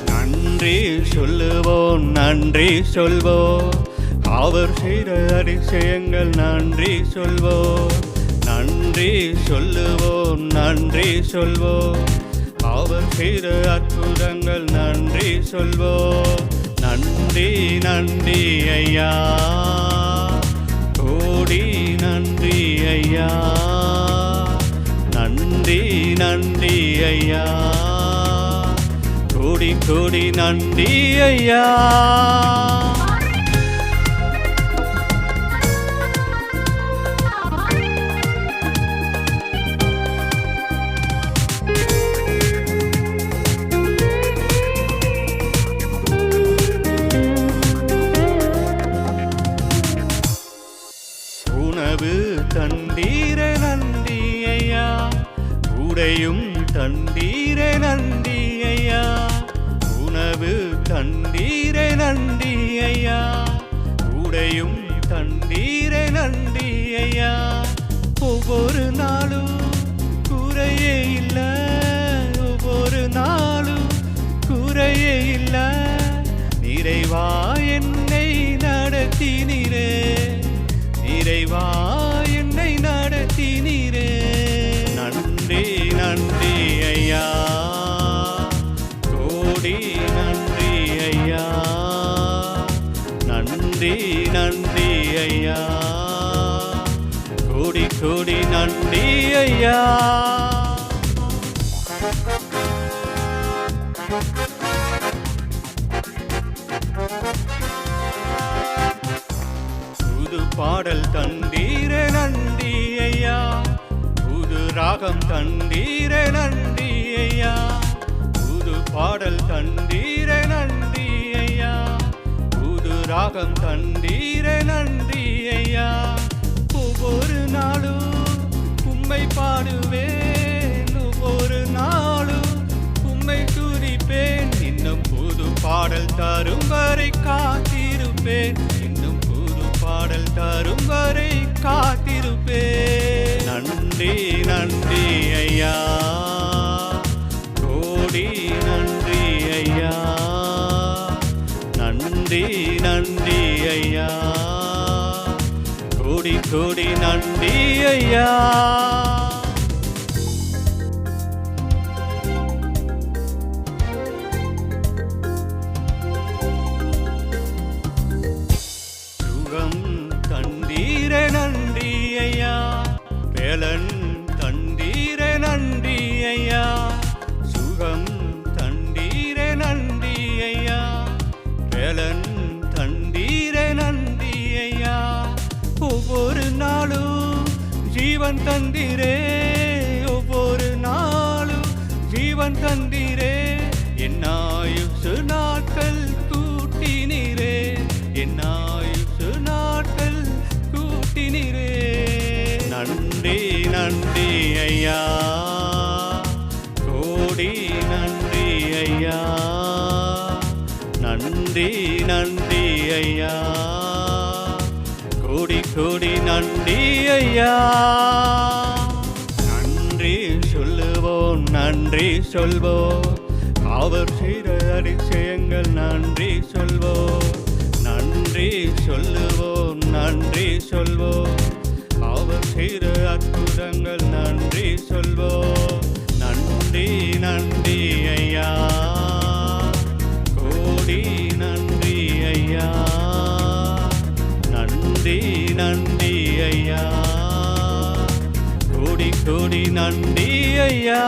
நன்றி சொல்லுவோம், நன்றி சொல்வோம், அவர் செய்த அதிசயங்கள் நன்றி சொல்வோம். நன்றி சொல்லுவோம், நன்றி சொல்வோம், அவர் செய்த அற்புதங்கள் நன்றி சொல்வோம். நன்றி நன்றி ஐயா, கோடி நன்றி ஐயா, நன்றி நன்றி ஐயா, கோடி கோடி நன்றி ஐயா. உணவு தந்தீர நன்றி ஐயா, உடையும் தந்தீர நன்றி ஐயா, உணவு தந்தீர நன்றி ஐயா, உடையும் தந்தீர நன்றி ஐயா. ஒவ்வொரு நாளும் குறையே இல்ல, ஒவ்வொரு நாளும் குறையே இல்ல, நிறைவா என்னை நடத்தினீரே, நிறைவா என்னை நடத்தினீரே. நன்றி நன்றி ஐயா, கோடி நன்றி ஐயா, நன்றி நன்றி ஐயா, கோடி கோடி நன்றி ஐயா. புது பாடல் தந்தீர நன்றி ஐயா, புது ராகம் தந்தீர நன்றி ஐயா, புது பாடல் தந்தீர நன்றி ஐயா, புது ராகம் தந்தீர நன்றி ஐயா. ஒவ்வொரு நாளும் உம்மை பாடுவேன், ஒவ்வொரு நாளும் உம்மை துதிப்பேன், இன்னும் புது பாடல் தரும் வரை காத்திருப்பேன், இன்னும் பாடல் தரும் வரை காத்திருப்பேன். நன்றி நன்றி ஐயா, கோடி நன்றி ஐயா, நன்றி நன்றி ஐயா, கோடி கோடி நன்றி ஐயா. தந்தீர நன்றி ஐயா, வேலன் தந்தீர நன்றி ஐயா, சுகம் தந்தீர நன்றி ஐயா, வேலன் தந்தீர நன்றி ஐயா. ஒவ்வொரு நாளும் ஜீவன் தந்தீரே, ஒவ்வொரு நாளும் ஜீவன் தந்தீரே, என் ஆயுசு நாட்கள் கூட்டினீரே, என் ஆயுசு நாட்கள் கூட்டினீரே. நன்றி நன்றி ஐயா, கோடி நன்றி ஐயா, நன்றி நன்றி ஐயா, கோடி கோடி நன்றி ஐயா. நன்றி சொல்லுவோம், நன்றி சொல்வோம், அவர் செய்த அதிசயங்கள் நன்றி சொல்வோம். நன்றி சொல்லுவோம், நன்றி சொல்வோம், அவர் செய்த அற்புதங்கள் நன்றி சொல்வோம். நன்றி நன்றி ஐயா, கோடி நன்றி ஐயா, நன்றி நன்றி ஐயா, கோடி கோடி நன்றி ஐயா.